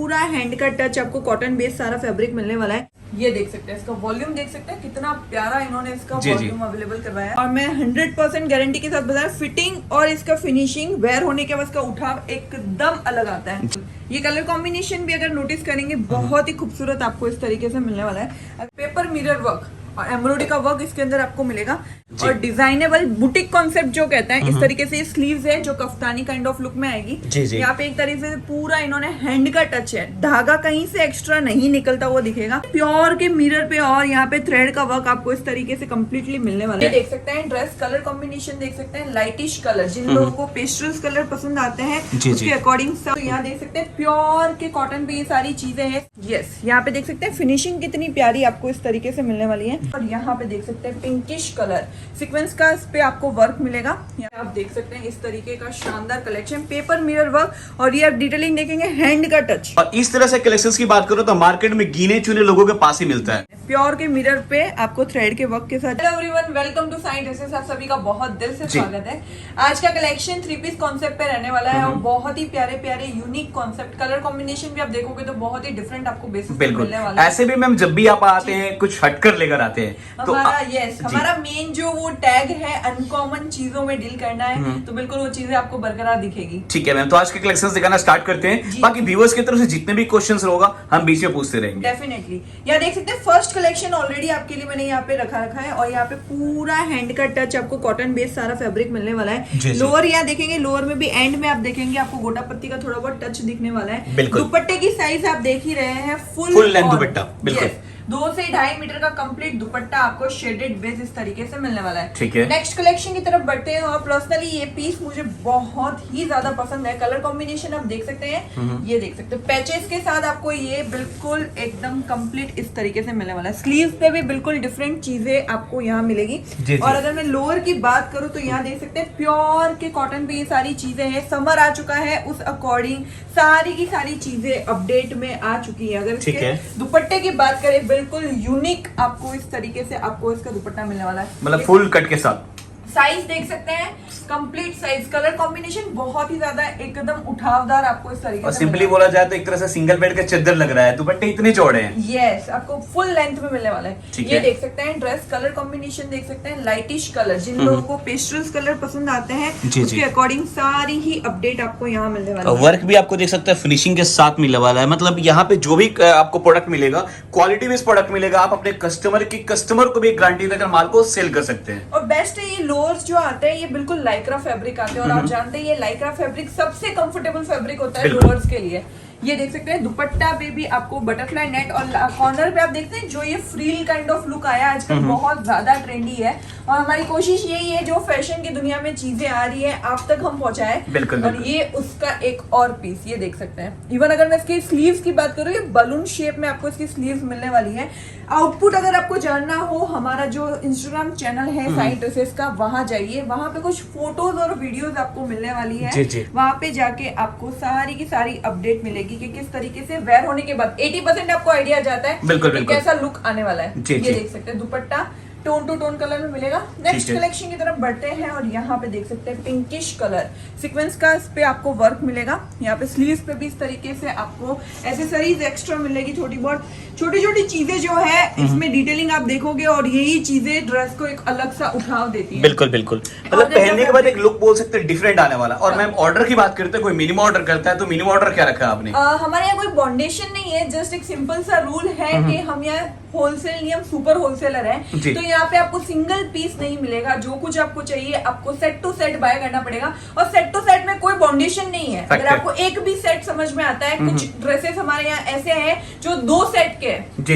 पूरा हैंड का टच आपको कॉटन बेस सारा फैब्रिक मिलने वाला है। ये देख सकते हैं, इसका वॉल्यूम देख सकते हैं कितना प्यारा इन्होंने इसका वॉल्यूम अवेलेबल करवाया है। और मैं 100% गारंटी के साथ बता रहा हूं, फिटिंग और इसका फिनिशिंग वेयर होने के बाद इसका उठाव एकदम अलग आता है। ये कलर कॉम्बिनेशन भी अगर नोटिस करेंगे बहुत ही खूबसूरत आपको इस तरीके से मिलने वाला है। पेपर मिरर वर्क और एम्ब्रॉयडरी का वर्क इसके अंदर आपको मिलेगा और डिजाइनेबल बुटीक कॉन्सेप्ट जो कहते हैं इस तरीके से स्लीव्स है जो कफ्तानी काइंड ऑफ लुक में आएगी। यहाँ पे एक तरीके से पूरा इन्होंने हैंड का टच है, धागा कहीं से एक्स्ट्रा नहीं निकलता हुआ दिखेगा। प्योर के मिरर पे और यहाँ पे थ्रेड का वर्क आपको इस तरीके से कम्प्लीटली मिलने वाला है। देख सकते हैं ड्रेस कलर कॉम्बिनेशन देख सकते हैं, लाइटिश कलर, जिन लोगों को पेस्टल्स कलर पसंद आते हैं उसके अकॉर्डिंग तो यहाँ देख सकते हैं प्योर के कॉटन पे ये सारी चीजें हैं। यस, यहाँ पे देख सकते हैं फिनिशिंग कितनी प्यारी आपको इस तरीके से मिलने वाली है। और यहाँ पे देख सकते हैं पिंकिश कलर सीक्वेंस का इस पे आपको वर्क मिलेगा। यहाँ आप देख सकते हैं इस तरीके का शानदार कलेक्शन, पेपर मिरर वर्क और ये आप डिटेलिंग देखेंगे हैंड का टच। और इस तरह से कलेक्शंस की बात करो तो मार्केट में गिने चुने लोगों के पास ही मिलता है। प्योर के मिरर पे आपको थ्रेड के वर्क के साथ। Hello everyone, welcome to sign dresses. आप सभी का बहुत दिल से स्वागत है। आज का कलेक्शन 3 पीस कॉन्सेप्ट पे रहने वाला है और बहुत ही प्यारे प्यारे यूनिक कॉन्सेप्ट, कलर कॉम्बिनेशन भी आप देखोगे तो बहुत ही डिफरेंट आपको बेसिस मिलने वाला है। ऐसे भी मैम जब भी आप आते हैं कुछ हटकर लेकर आते हैं तो हमारा मेन जो वो टैग है अनकॉमन चीजों में डील करना है, तो बिल्कुल वो चीजें आपको बरकरार दिखेगी। ठीक है मैम, तो आज के कलेक्शंस दिखाना स्टार्ट करते हैं। बाकी व्यूअर्स की तरफ से जितने भी क्वेश्चंस होगा हम बीच में पूछते रहेंगे। डेफिनेटली। यहाँ देख सकते हैं फर्स्ट कलेक्शन ऑलरेडी आपके लिए मैंने यहाँ पे रखा है और यहाँ पे पूरा हैंड का टच आपको कॉटन बेस सारा फैब्रिक मिलने वाला है। लोअर यहाँ देखेंगे, लोअर में भी एंड में आप देखेंगे आपको गोटा पत्ती का थोड़ा बहुत टच दिखने वाला है। दुपट्टे की साइज आप देख ही रहे हैं, फुल लेंथ दुपट्टा, बिल्कुल 2 से 2.5 मीटर का कंप्लीट दुपट्टा आपको शेडेड बेस इस तरीके से मिलने वाला है। ठीक है, नेक्स्ट कलेक्शन की तरफ बढ़ते हैं और पर्सनली ये पीस मुझे बहुत ही ज्यादा पसंद है। कलर कॉम्बिनेशन आप देख सकते हैं, ये देख सकते हैं पैचेस के साथ आपको ये बिल्कुल एकदम कंप्लीट इस तरीके से मिलने वाला है। स्लीव्स पे भी बिल्कुल डिफरेंट चीजें आपको यहाँ मिलेगी। और अगर मैं लोअर की बात करूँ तो यहाँ देख सकते हैं प्योर के कॉटन पे ये सारी चीजें हैं। समर आ चुका है, उस अकॉर्डिंग सारी की सारी चीजें अपडेट में आ चुकी है। अगर इसके दुपट्टे की बात करें बिल्कुल यूनिक आपको इस तरीके से आपको इसका दुपट्टा मिलने वाला है, मतलब फुल कट के साथ। साइज देख सकते हैं कंप्लीट साइज, कलर कॉम्बिनेशन बहुत ही ज्यादा एकदम उठावदार आपको इस तरीके से। सिंपली बोला जाए तो एक तरह से सिंगल बेड का चद्दर लग रहा है, दुपट्टे इतने चौड़े हैं। यस, आपको फुल लेंथ में मिलने वाला है। ये देख सकते हैं ड्रेस कलर कॉम्बिनेशन देख सकते हैं, लाइटिश कलर, जिन लोगों को पेस्टल्स कलर पसंद आते हैं उसके अकॉर्डिंग सारी ही अपडेट आपको यहाँ मिलने वाला है। वर्क भी आपको देख सकते हैं फिनिशिंग के साथ मिलने वाला है। मतलब यहाँ पे जो भी आपको प्रोडक्ट मिलेगा क्वालिटी बेस्ड प्रोडक्ट मिलेगा। आप अपने कस्टमर को भी गारंटी देकर माल को सेल कर सकते हैं। और बेस्ट है ये लोअर्स जो आते हैं ये बिल्कुल लाइक्रा फैब्रिक आते हैं और आप जानते हैं ये लाइक्रा फैब्रिक सबसे कंफर्टेबल फैब्रिक होता है लोअर्स के लिए। ये देख सकते हैं दुपट्टा पे भी आपको बटरफ्लाई नेट और कॉर्नर पे आप देखते हैं जो ये फ्रील काइंड ऑफ लुक आया आजकल बहुत ज्यादा ट्रेंडी है और हमारी कोशिश यही है जो फैशन की दुनिया में चीजें आ रही है आप तक हम पहुंचाए। और ये उसका एक और पीस ये देख सकते हैं। इवन अगर मैं इसकी स्लीव्स की बात करूँ, ये बलून शेप में आपको इसकी स्लीव्स मिलने वाली है। आउटपुट अगर आपको जानना हो, हमारा जो इंस्टाग्राम चैनल है साइन ड्रेसेस का, वहां जाइए, वहां पे कुछ फोटोज और वीडियोस आपको मिलने वाली है। वहां पे जाके आपको सारी की सारी अपडेट मिलेगी कि किस तरीके से वेयर होने के बाद 80% आपको आइडिया जाता है बिल्कुल कैसा लुक आने वाला है। ये देख सकते हैं dupatta tone to tone colour में मिलेगा। नेक्स्ट कलेक्शन की तरफ बढ़ते हैं और यहाँ पे देख सकते हैं पिंकिश कलर सीक्वेंस का इस पे आपको वर्क मिलेगा। यहाँ पे स्लीव्स पे भी इस तरीके से आपको एसेसरीज एक्स्ट्रा मिलेगी। छोटी बहुत छोटी छोटी चीजें जो है इसमें डिटेलिंग आप देखोगे और यही चीजें ड्रेस को एक अलग सा उठाव देती है। बिल्कुल बिल्कुल, मतलब पहनने के बाद एक लुक बोल सकते हैं डिफरेंट आने वाला। और मैम ऑर्डर की बात करते हैं, कोई मिनिमम ऑर्डर करता है तो मिनिमम ऑर्डर क्या रखा है आपने? हमारे यहाँ कोई बाउंडेशन नहीं है, जस्ट एक सिंपल सा रूल है कि हम यहाँ होलसेल नहीं, हम सुपर होलसेलर है। तो यहाँ पे आपको सिंगल पीस नहीं मिलेगा, जो कुछ आपको चाहिए आपको सेट टू सेट बाय करना पड़ेगा। और सेट टू सेट में कोई बाउंडेशन नहीं है। अगर आपको एक भी सेट समझ में आता है, कुछ ड्रेसेस हमारे यहाँ ऐसे हैं जो 2 सेट के,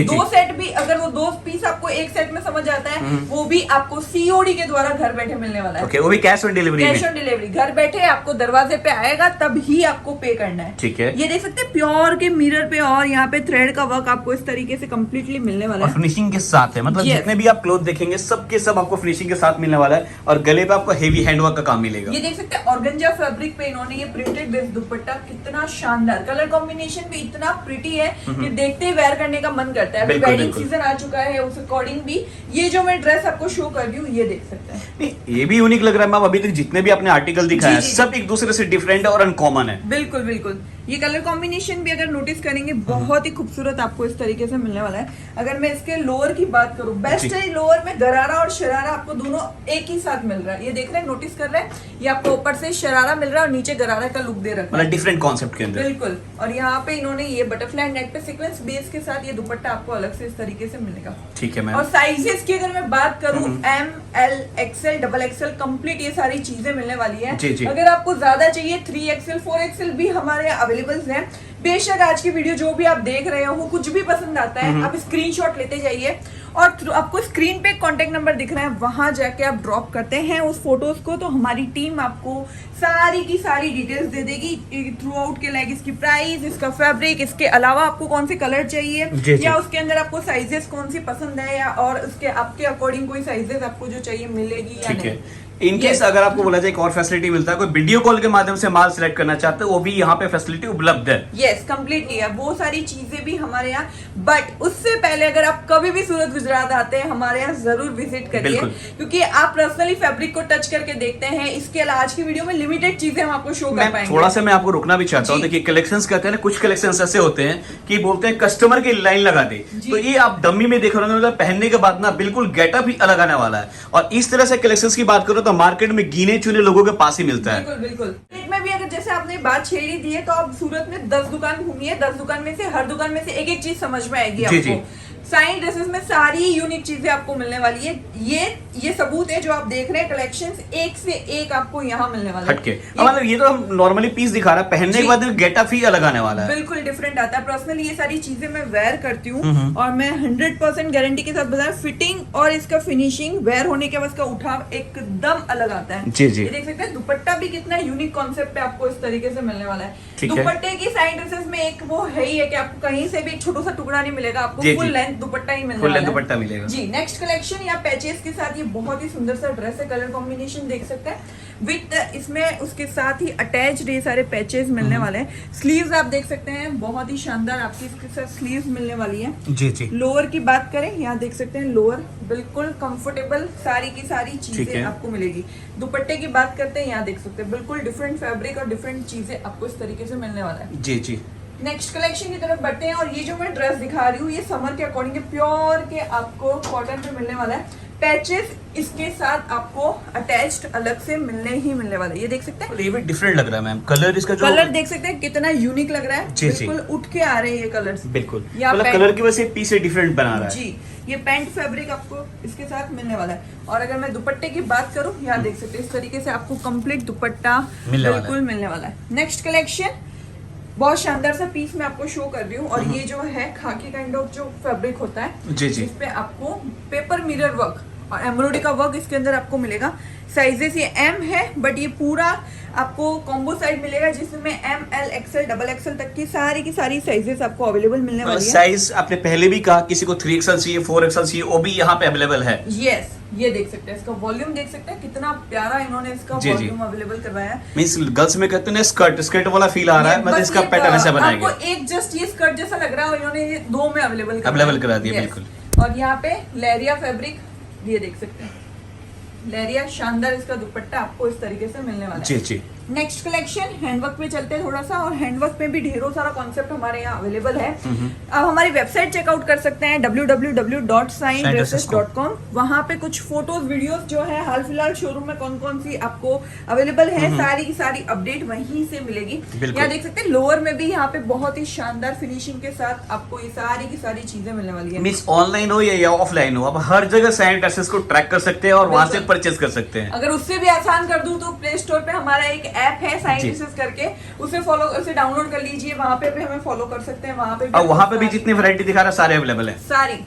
2 सेट भी अगर वो 2 पीस आपको एक सेट में समझ आता है वो भी आपको सीओडी के द्वारा घर बैठे मिलने वाला है। वो भी cash on delivery. Cash on delivery घर बैठे आपको दरवाजे पे आएगा, तब ही आपको पे करना है। ठीक है, ये देख सकते हैं प्योर के मिरर पे और यहाँ पे थ्रेड का वर्क आपको इस तरीके से कम्प्लीटली मिलने वाला है। फिनिशिंग के साथ है, मतलब जितने भी आप क्लोथ देखेंगे सब के सब आपको फिनिशिंग के साथ मिलने वाला है। और गले पे आपको हेवी हैंडवर्क का काम मिलेगा। ये देख सकते हैं ऑर्गेंजा फैब्रिक पे इन्होंने ये प्रिंटेड बेस दुपट्टा, कितना शानदार, कलर कॉम्बिनेशन भी इतना प्रिटी है कि देखते ही वेयर करने का मन करता है। अभी वेडिंग सीजन आ चुका है, उस अकॉर्डिंग भी ये जो मैं ड्रेस आपको शो कर रही हूँ ये देख सकते हैं। ये भी यूनिक लग रहा है मैम। अभी तक जितने भी आपने आर्टिकल दिखाया है सब एक दूसरे से डिफरेंट और अनकॉमन है। बिल्कुल बिल्कुल। ये कलर कॉम्बिनेशन भी अगर नोटिस करेंगे बहुत ही खूबसूरत आपको इस तरीके से मिलने वाला है। अगर मैं इसके लोअर की बात करूं, बेस्ट है लोअर में गरारा और शरारा आपको दोनों एक ही साथ मिल रहा है। ये देख रहे हैं, नोटिस कर रहे हैं, ये आपको ऊपर से शरारा मिल रहा है और नीचे गरारा का लुक दे रखा है, डिफरेंट कॉन्सेप्ट के अंदर। बिल्कुल। और यहाँ पे इन्होंने ये बटरफ्लाई नेक पे सीक्वेंस बेस के साथ ये दुपट्टा आपको अलग से इस तरीके से मिलेगा। ठीक है मैम। और साइजेस की अगर मैं बात करूं, M, L, XL, double XL complete ये सारी चीजें मिलने वाली है। जी। अगर आपको ज्यादा चाहिए 3XL 4XL भी हमारे यहाँ अवेलेबल है। बेशक आज की वीडियो जो भी आप देख रहे हो, कुछ भी पसंद आता है आप स्क्रीनशॉट लेते जाइए और आपको स्क्रीन पे कॉन्टेक्ट नंबर दिख रहा है, वहां जाके आप ड्रॉप करते हैं उस फोटोज को, तो हमारी टीम आपको सारी की सारी डिटेल्स दे देगी थ्रू आउट के, लाइक इसकी प्राइस, इसका फैब्रिक, इसके अलावा आपको कौन से कलर चाहिए या उसके अंदर आपको साइजेस कौन सी पसंद है, या और उसके आपके अकॉर्डिंग कोई साइजेस आपको जो चाहिए मिलेगी या नहीं। इनकेस अगर आपको बोला जाए एक और फैसिलिटी मिलता है, कोई वीडियो कॉल के माध्यम से माल सिलेक्ट करना चाहते हैं, वो भी यहाँ पे फैसिलिटी उपलब्ध है। यस, कंप्लीटली है, वो सारी चीजें भी हमारे यहाँ। बट उससे पहले अगर आप कभी भी सूरत गुजरात आते हैं, हमारे यहाँ जरूर विजिट करिए, क्योंकि आप पर्सनली फैब्रिक को टच करके देखते हैं। इसके अलावा आज की वीडियो में लिमिटेड चीजें हम आपको शो कर पाएंगे। थोड़ा सा मैं आपको रुकना भी चाहता हूँ। देखिए कलेक्शंस कहते हैं ना, कुछ कलेक्शंस ऐसे होते हैं कि बोलते हैं कस्टमर की लाइन लगा दे, तो ये आप डम्मी में देख रहे होंगे, मतलब पहनने के बाद ना बिल्कुल गेटअप ही अलग आने वाला है। और इस तरह से कलेक्शंस की बात करो तो मार्केट में गिने चुने लोगों के पास ही मिलता है। बिल्कुल। में भी अगर जैसे आपने बात छेड़ी दी है, तो आप सूरत में 10 दुकान घूमिए, 10 दुकान में से हर दुकान में से एक एक चीज समझ में आएगी आपको। साइन ड्रेसेस में सारी यूनिक चीजें आपको मिलने वाली है। ये सबूत है जो आप देख रहे हैं, कलेक्शंस एक से एक आपको यहाँ मिलने वाला है। मतलब ये तो हम नॉर्मली पीस दिखा रहा है, पहनने के बाद गेटअप ही अलग आने वाला है, बिल्कुल डिफरेंट आता है। पर्सनली ये सारी चीजें मैं वेयर करती हूँ और मैं 100% गारंटी के साथ बता रहा हूं, फिटिंग और इसका फिनिशिंग वेयर होने के बाद इसका उठाव एकदम अलग आता है। जी। ये देख सकते हैं, दुपट्टा भी कितना यूनिक कॉन्सेप्ट है, आपको इस तरीके से मिलने वाला है। दुपट्टे की साइड ड्रेसेस में एक वो है ही है कि आपको कहीं से भी एक छोटा सा टुकड़ा नहीं मिलेगा, आपको फुल लेंथ दुपट्टा ही मिलने वाला है। दुपट्टा मिलेगा जी। नेक्स्ट कलेक्शन या पैचेस के साथ ये बहुत ही सुंदर सा ड्रेस है, कलर कॉम्बिनेशन देख सकते हैं विद इसमें उसके साथ ही अटैच्ड ये सारे पैचेस मिलने वाले हैं। स्लीव्स आप देख सकते हैं, बहुत ही शानदार आपकी इसके साथ स्लीव्स मिलने वाली है। जी। लोअर की बात करें, यहाँ देख सकते हैं लोअर बिल्कुल कंफर्टेबल, सारी की सारी चीजें आपको मिलेगी। दुपट्टे की बात करते हैं, यहाँ देख सकते हैं बिल्कुल डिफरेंट फैब्रिक और डिफरेंट चीजें आपको इस तरीके से मिलने वाला है। जी। नेक्स्ट कलेक्शन की तरफ बढ़ते हैं, और ये जो मैं ड्रेस दिखा रही हूँ, ये समर के अकॉर्डिंग प्योर के आपको कॉटन पे मिलने वाला है। पैचेस इसके साथ आपको अटैच्ड अलग से मिलने वाला है। ये देख सकते हैं, ये भी डिफरेंट लग रहा है मैम। कलर इसका जो कलर देख सकते हैं कितना यूनिक लग रहा है, बिल्कुल उठ के आ रहे हैं ये कलर्स, बिल्कुल मतलब कलर की वजह से पीस डिफरेंट बना रहा है। जी। ये पैंट फैब्रिक आपको इसके साथ मिलने वाला है। और अगर मैं दुपट्टे की बात करूं, यहाँ देख सकते हैं इस तरीके से आपको कंप्लीट दुपट्टा बिल्कुल मिलने वाला है। नेक्स्ट कलेक्शन बहुत शानदार सा पीस मैं आपको शो कर रही हूँ, और ये जो है खाकी काइंड ऑफ जो फैब्रिक होता है, जी। इस पे आपको पेपर मिरर वर्क और एम्ब्रॉयडरी का वर्क इसके अंदर आपको मिलेगा। साइजेस ये एम है, बट ये पूरा आपको कॉम्बो साइज मिलेगा, जिसमें M, L, XL, double XL तक की सारी साइजेस आपको अवेलेबल मिलने वाली है। साइज आपने पहले भी कहा, किसी को 3XL चाहिए, 4XL चाहिए, वो भी यहाँ पे अवेलेबल है। यस, ये देख सकते हैं, इसका वॉल्यूम देख सकते हैं, कितना प्यारा इन्होंने इसका वॉल्यूम अवेलेबल करवाया है। मींस गर्ल्स में कहते हैं स्कर्ट वाला फील आ रहा है, मतलब इसका पैटर्न ऐसा बनाया गया। आपको एक जस्ट ये स्कर्ट जैसा लग रहा है, और इन्होंने ये दो में अवेलेबल करा दिया, बिल्कुल। और यहाँ पे लेरिया फैब्रिक, ये देख सकते हैं लेरिया, शानदार इसका दुपट्टा आपको इस तरीके से मिलने वाला है। जी। नेक्स्ट कलेक्शन हैंडवर्क पे चलते हैं थोड़ा सा, और हैंडवर्क में भी ढेरों सारा कॉन्सेप्ट हमारे यहाँ अवेलेबल है। आप हमारी वेबसाइट चेकआउट कर सकते हैं www.signdresses.com। वहाँ पे कुछ फोटोज वीडियोस जो है हाल फिलहाल शोरूम में कौन कौन सी आपको अवेलेबल है, सारी की सारी अपडेट वहीं से मिलेगी। यहाँ देख सकते हैं लोअर में भी यहाँ पे बहुत ही शानदार फिनिशिंग के साथ आपको ये सारी की सारी चीजें मिलने वाली है। मींस ऑनलाइन हो या ऑफलाइन हो, आप हर जगह साइंड ड्रेसेस को ट्रैक कर सकते हैं और वहां से परचेज कर सकते हैं। अगर उससे भी आसान कर दूं तो प्ले स्टोर पे हमारा एक ऐप है साइंटिस्ट करके, उसे डाउनलोड कर लीजिए, वहां पे भी हमें फॉलो कर सकते हैं। वहां पे भी जितनी वैरायटी दिखा रहा है सारे अवेलेबल है, सारी।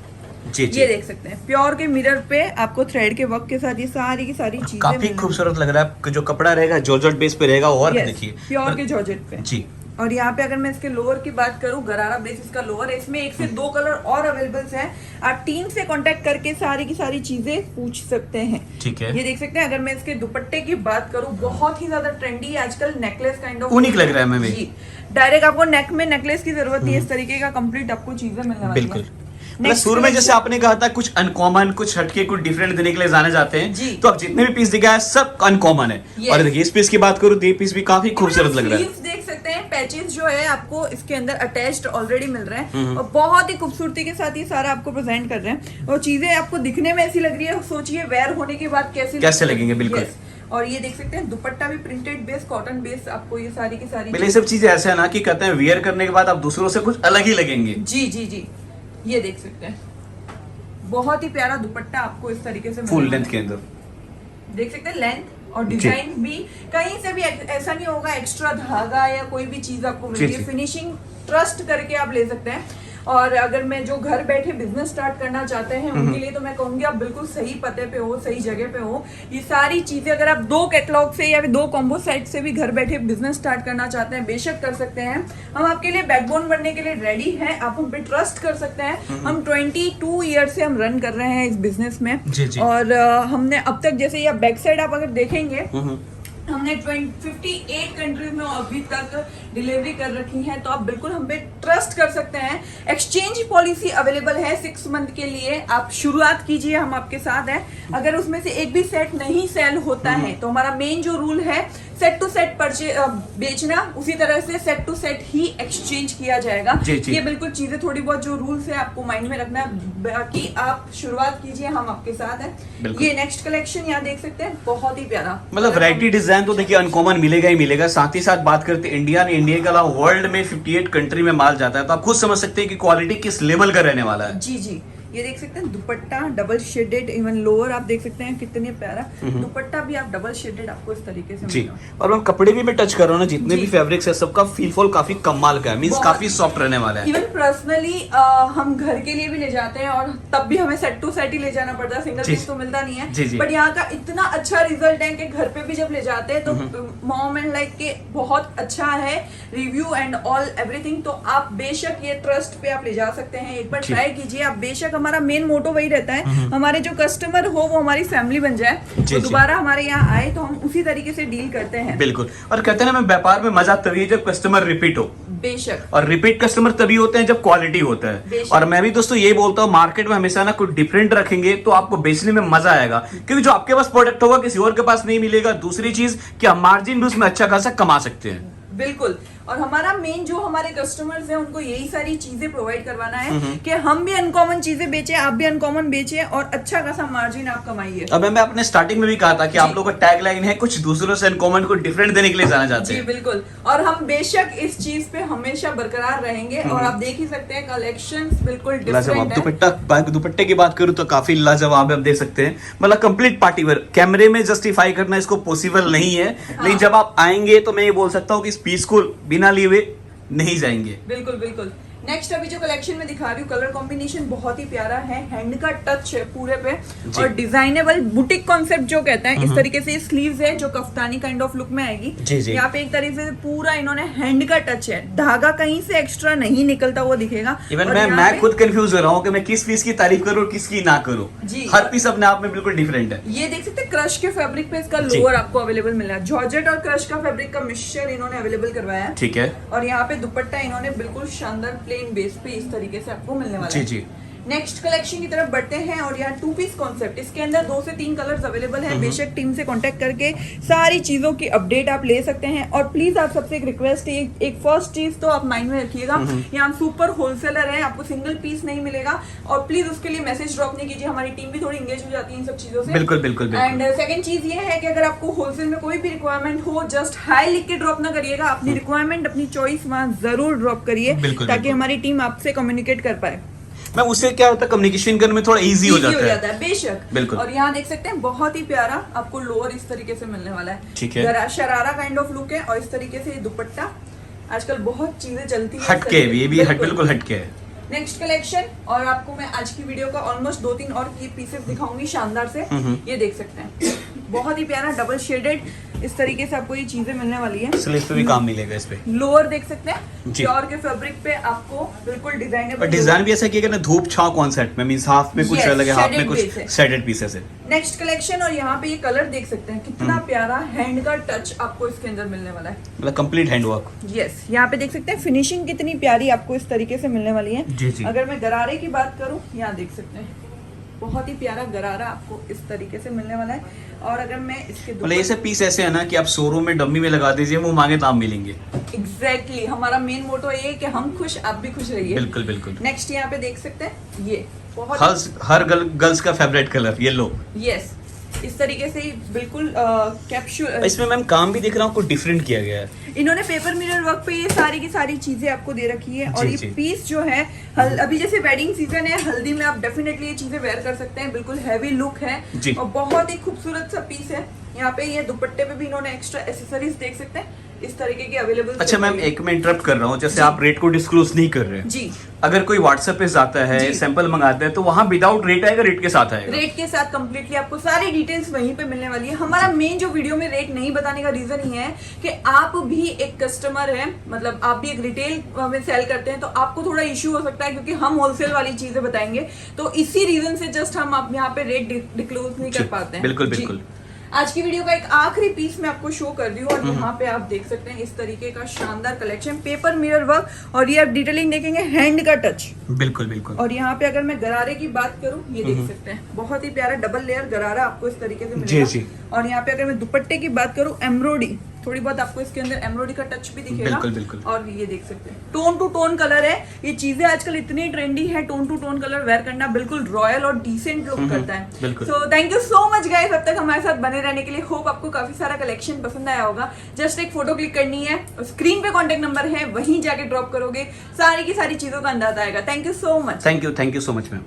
जी। ये देख सकते हैं प्योर के मिरर पे आपको थ्रेड के वर्क के साथ ये सारी की सारी चीजें काफी खूबसूरत लग रहा है। जो कपड़ा रहेगा जॉर्जेट बेस पे रहेगा, और देखिए प्योर के जॉर्जेट पे। जी। और यहाँ पे अगर मैं इसके लोअर की बात करूँ, गरारा बेस इसका लोअर है, इसमें 1 से 2 कलर और अवेलेबल हैं। आप टीम से कांटेक्ट करके सारी की सारी चीजें पूछ सकते हैं। ठीक है। ये देख सकते हैं, अगर मैं इसके दुपट्टे की बात करूँ, बहुत ही ज्यादा ट्रेंडी है आजकल, नेकलेस काइंड ऑफ यूनिक लग रहा है हमें भी। डायरेक्ट आपको नेक में नेकलेस की जरूरत नहीं है, इस तरीके का कंप्लीट आपको चीजें मिलने वाली है। बिल्कुल। मतलब शुरू में जैसे आपने कहा था कुछ अनकॉमन, कुछ हटके, कुछ डिफरेंट देने के लिए जाने जाते हैं, तो अब जितने भी पीस दिखाया सब अनकॉमन है। और देखिए इस पीस की बात करूँ तो ये पीस भी काफी खूबसूरत लग रहा है। देख सकते हैं पैचेस जो है आपको इसके अंदर अटैच्ड ऑलरेडी मिल रहे हैं और बहुत ही खूबसूरती के साथ ये सारा आपको प्रेजेंट कर रहे हैं और चीजें आपको दिखने में ऐसी लग रही है, सोचिए वेयर होने के बाद कैसे लगेंगे। बिल्कुल। Yes. और ये देख सकते हैं दुपट्टा भी प्रिंटेड बेस, कॉटन बेस, आपको ये सारी की सारी ये सब चीजें ऐसे है ना कि कहते हैं वियर करने के बाद आप दूसरों से कुछ अलग ही लगेंगे। जी जी जी, ये देख सकते हैं बहुत ही प्यारा दुपट्टा आपको इस तरीके से फुल लेंथ के अंदर देख सकते हैं। लेंथ और डिजाइन भी कहीं से भी ऐसा नहीं होगा एक्स्ट्रा धागा या कोई भी चीज आपको मिलेगी। फिनिशिंग ट्रस्ट करके आप ले सकते हैं। और अगर मैं जो घर बैठे बिजनेस स्टार्ट करना चाहते हैं उनके लिए तो मैं कहूंगी आप बिल्कुल सही पते पे हो, सही जगह पे हो। ये सारी चीजें अगर आप 2 कैटलॉग से या फिर 2 कॉम्बो सेट से भी घर बैठे बिजनेस स्टार्ट करना चाहते हैं बेशक कर सकते हैं। हम आपके लिए बैकबोन बनने के लिए रेडी हैं, आप हम पे ट्रस्ट कर सकते हैं। हम 22 ईयर से हम रन कर रहे हैं इस बिजनेस में। जी। और हमने अब तक जैसे ये बैक साइड आप अगर देखेंगे हमने 58 कंट्रीज में अभी तक डिलीवरी कर रखी है, तो आप बिल्कुल हम पे ट्रस्ट कर सकते हैं। एक्सचेंज पॉलिसी अवेलेबल है 6 मंथ के लिए, आप शुरुआत कीजिए, हम आपके साथ हैं। अगर उसमें से एक भी सेट नहीं सेल होता है तो हमारा मेन जो रूल है सेट टू सेट बेचना, उसी तरह से सेट टू सेट ही एक्सचेंज किया जाएगा। जी। ये बिल्कुल चीजें थोड़ी बहुत जो रूल्स है आपको माइंड में रखना है, बाकी आप शुरुआत कीजिए, हम आपके साथ हैं। ये नेक्स्ट कलेक्शन यहाँ देख सकते हैं, बहुत ही प्यारा, मतलब वैरायटी डिजाइन तो देखिए अनकॉमन मिलेगा ही मिलेगा। साथ ही साथ बात करते हैं इंडिया के अलावा वर्ल्ड में 58 कंट्री में माल जाता है, तो आप खुद समझ सकते हैं कि क्वालिटी किस लेवल का रहने वाला है। जी जी, ये देख सकते हैं दुपट्टा डबल शेडेड, इवन लोअर आप देख सकते हैं कितने प्यारा दुपट्टा भी आप डबल शेडेड आपको इस तरीके से जी। और मैं कपड़े भी मैं टच कर रहा हूँ ना, जितने भी फैब्रिक्स है सबका फील फॉल काफी कमाल का है, मींस काफी सॉफ्ट रहने वाला है। इवन पर्सनली हम घर के लिए भी ले जाते हैं और तब भी हमें सेट टू सेट ही ले जाना पड़ता है, सिंगल पीस तो मिलता नहीं है। बट यहाँ का इतना अच्छा रिजल्ट है कि घर पे भी जब ले जाते हैं तो मॉम एंड लाइक के बहुत अच्छा है रिव्यू एंड ऑल एवरीथिंग। तो आप बेशक ये ट्रस्ट पे आप ले जा सकते हैं, एक बार ट्राई कीजिए आप बेशक। हमारा मेन मोटो वही रहता है, हमारे जो कस्टमर हो वो हमारी फैमिली बन जाए, तो दोबारा हमारे यहाँ आए तो हम उसी तरीके से डील करते हैं। बिल्कुल। और कहते हैं ना, मैं व्यापार में मजा तभी है जब कस्टमर रिपीट हो। बेशक। और रिपीट कस्टमर तभी होते हैं जब क्वालिटी होता है। और मैं भी दोस्तों यही बोलता हूँ, मार्केट में हमेशा ना कुछ डिफरेंट रखेंगे तो आपको बेचने में मजा आएगा, क्योंकि जो आपके पास प्रोडक्ट होगा किसी और के पास नहीं मिलेगा। दूसरी चीज कि हम मार्जिन भी उसमें अच्छा खासा कमा सकते हैं। बिल्कुल। और हमारा मेन जो हमारे कस्टमर्स हैं उनको यही सारी चीजें प्रोवाइड करवाना है कि हम भी अनकॉमन चीजें बेचें, आप भी अनकॉमन बेचें और अच्छा खासा मार्जिन आप कमाइए। अब मैं अपने स्टार्टिंग में भी कहा था कि आप लोगों का टैग लाइन है कुछ दूसरों से अनकॉमन को डिफरेंट देने के लिए जाना चाहते हैं। जी बिल्कुल। और हम बेशक इस चीज पे हमेशा बरकरार रहेंगे। और आप देख ही सकते हैं कलेक्शंस बिल्कुल डिफरेंट है। दुपट्टे की बात करूं तो काफी लाजवाब है, आप देख सकते हैं। मतलब कंप्लीट पार्टी वेयर, कैमरे में जस्टिफाई करना इसको पॉसिबल नहीं है, लेकिन जब आप आएंगे तो मैं ये बोल सकता हूँ कि इस पीस को बिना लिए हुए नहीं जाएंगे। बिल्कुल बिल्कुल। नेक्स्ट अभी जो कलेक्शन में दिखा रही हूँ, कलर कॉम्बिनेशन बहुत ही प्यारा है, हैंड का टच है पूरे पे और डिजाइनेबल बुटीक कॉन्सेप्ट जो कहते हैं, इस तरीके से स्लीव्स है जो कफ्तानी काइंड ऑफ लुक में आएगी। यहाँ पे एक तरीके से पूरा इन्होंने हैंड का टच है, धागा कहीं से एक्स्ट्रा नहीं निकलता हुआ दिखेगा। इवन मैं खुद कंफ्यूज हो रहा हूँ कि मैं किस पीस की तारीफ करूँ किसकी ना करूँ। हर पीस अपने आप में बिल्कुल डिफरेंट है। ये देख सकते हैं क्रश के फैब्रिक पे इसका लोअर आपको अवेलेबल मिला है, जॉर्जेट और क्रश का फैब्रिक का मिक्सचर इन्होंने अवेलेबल करवाया है। ठीक है। और यहाँ पे दुपट्टा इन्होंने बिल्कुल शानदार प्लेन बेस पे इस तरीके से आपको मिलने वाला है। जी। नेक्स्ट कलेक्शन की तरफ बढ़ते हैं और यहाँ 2 पीस कॉन्सेप्ट, इसके अंदर 2 से 3 कलर्स अवेलेबल हैं। बेशक टीम से कांटेक्ट करके सारी चीजों की अपडेट आप ले सकते हैं। और प्लीज आप सबसे एक रिक्वेस्ट है, एक फर्स्ट चीज तो आप माइंड में रखिएगा, यहाँ सुपर होलसेलर है, आपको सिंगल पीस नहीं मिलेगा। और प्लीज उसके लिए मैसेज ड्रॉप नहीं कीजिए, हमारी टीम भी थोड़ी इंगेज हो जाती है इन सब चीजों से। बिल्कुल बिल्कुल। एंड सेकंड चीज ये है कि अगर आपको होलसेल में कोई भी रिक्वायरमेंट हो, जस्ट हाई लिख के ड्रॉप ना करिएगा, अपनी रिक्वायरमेंट अपनी चॉइस वहाँ जरूर ड्रॉप करिए ताकि हमारी टीम आपसे कम्युनिकेट कर पाए। मैं उससे क्या होता है, कम्युनिकेशन करने में थोड़ा इजी हो जाता है। बेशक। बिल्कुल। और यहाँ देख सकते हैं बहुत ही प्यारा आपको लोअर इस तरीके से मिलने वाला है। ठीक है। शरारा काइंड ऑफ लुक है और इस तरीके से दुपट्टा, आजकल बहुत चीजें चलती है हटके, ये भी बिल्कुल हटके है। नेक्स्ट कलेक्शन, और आपको मैं आज की वीडियो का ऑलमोस्ट 2-3 और की पीसेस दिखाऊंगी शानदार से। ये देख सकते हैं बहुत ही प्यारा डबल शेडेड इस तरीके से आपको ये चीजें मिलने वाली है। स्लीव पे भी काम मिलेगा इस पे। लोअर देख सकते हैं प्योर के फैब्रिक पे आपको बिल्कुल डिजाइनेबल, डिजाइन भी ऐसा किया ना धूप छांव कॉन्सेप्ट में, मींस हाफ में कुछ अलग है, हाफ में कुछ शेडेड पीसेस है। नेक्स्ट कलेक्शन, और यहाँ पे ये कलर देख सकते हैं कितना प्यारा हैंड का टच आपको इसके अंदर मिलने वाला है, मतलब कंप्लीट हैंड वर्क। यस, यहाँ पे देख सकते हैं फिनिशिंग कितनी प्यारी आपको इस तरीके से मिलने वाली है। जी। अगर मैं गरारे की बात करूँ, यहाँ देख सकते हैं बहुत ही प्यारा गरारा आपको इस तरीके से मिलने वाला है। और अगर मैं इसके मतलब ये सब पीस ऐसे है ना कि आप शोरूम में डम्मी में लगा दीजिए, वो मांगे तो आप मिलेंगे। एग्जैक्टली हमारा मेन मोटो ये है कि हम खुश, आप भी खुश रहिए। बिल्कुल बिल्कुल। नेक्स्ट यहाँ पे देख सकते हैं, ये बहुत हर गर्ल्स का फेवरेट कलर येलो। यस, इस तरीके से ही बिल्कुल कैप्सूल। इसमें मैम काम भी दिख रहा हूँ कुछ डिफरेंट किया गया है। इन्होंने पेपर मिरर वर्क पे ये सारी की सारी चीजें आपको दे रखी है। और जी, ये जी। पीस जो है अभी जैसे वेडिंग सीजन है, हल्दी में आप डेफिनेटली ये चीजें वेयर कर सकते हैं। बिल्कुल हैवी लुक है जी। और बहुत ही खूबसूरत सा पीस है। यहाँ पे ये दुपट्टे पे भी इन्होंने एक्स्ट्रा एसेसरीज देख सकते हैं इस तरीके की अवेलेबल। अच्छा मैम, एक मैं इंटरप्ट कर रहा हूँ, जैसे आप रेट को डिस्क्लोज नहीं कर रहे हैं जी, अगर कोई व्हाट्सएप पे जाता है, जी। सैंपल मंगाता है, तो वहाँ विदाउट रेट आएगा, रेट के साथ आएगा? रेट के साथ कंप्लीटली आपको सारी डिटेल्स वहीं पे मिलने वाली है। हमारा मेन जो वीडियो में रेट नहीं बताने का रीजन ही है कि आप भी एक कस्टमर है, मतलब आप भी एक रिटेल में सेल करते हैं, तो आपको थोड़ा इश्यू हो सकता है क्योंकि हम होलसेल वाली चीजें बताएंगे। तो इसी रीजन से जस्ट हम आप यहाँ पे रेट डिस्क्लोज नहीं कर पाते हैं। बिल्कुल जी। बिल्कुल। आज की वीडियो का एक आखिरी पीस मैं आपको शो कर दी हूँ और यहाँ पे आप देख सकते हैं इस तरीके का शानदार कलेक्शन, पेपर मिरर वर्क। और ये आप डिटेलिंग देखेंगे, हैंड का टच। बिल्कुल बिल्कुल। और यहाँ पे अगर मैं गरारे की बात करूँ, ये देख सकते हैं बहुत ही प्यारा डबल लेयर गरारा आपको इस तरीके से मिलेगा। जी, जी। और यहाँ पे अगर मैं दुपट्टे की बात करूँ, एम्ब्रॉयडरी थोड़ी बहुत आपको इसके अंदर एम्ब्रॉयडरी का टच भी दिखेगा। बिल्कुल बिल्कुल। और ये देख सकते हैं टोन टू टोन कलर है। ये चीजें आजकल इतनी ट्रेंडी है, tone to tone colour wear करना बिल्कुल रॉयल और डिसेंट लुक करता है। बिल्कुल। So thank you so much guys, अब तक हमारे साथ बने रहने के लिए। होप आपको काफी सारा कलेक्शन पसंद आया होगा। जस्ट एक फोटो क्लिक करनी है, स्क्रीन पे कॉन्टेक्ट नंबर है, वहीं जाके ड्रॉप करोगे, सारी की सारी चीजों का अंदाजा आएगा। Thank you so much. Thank you so much ma'am.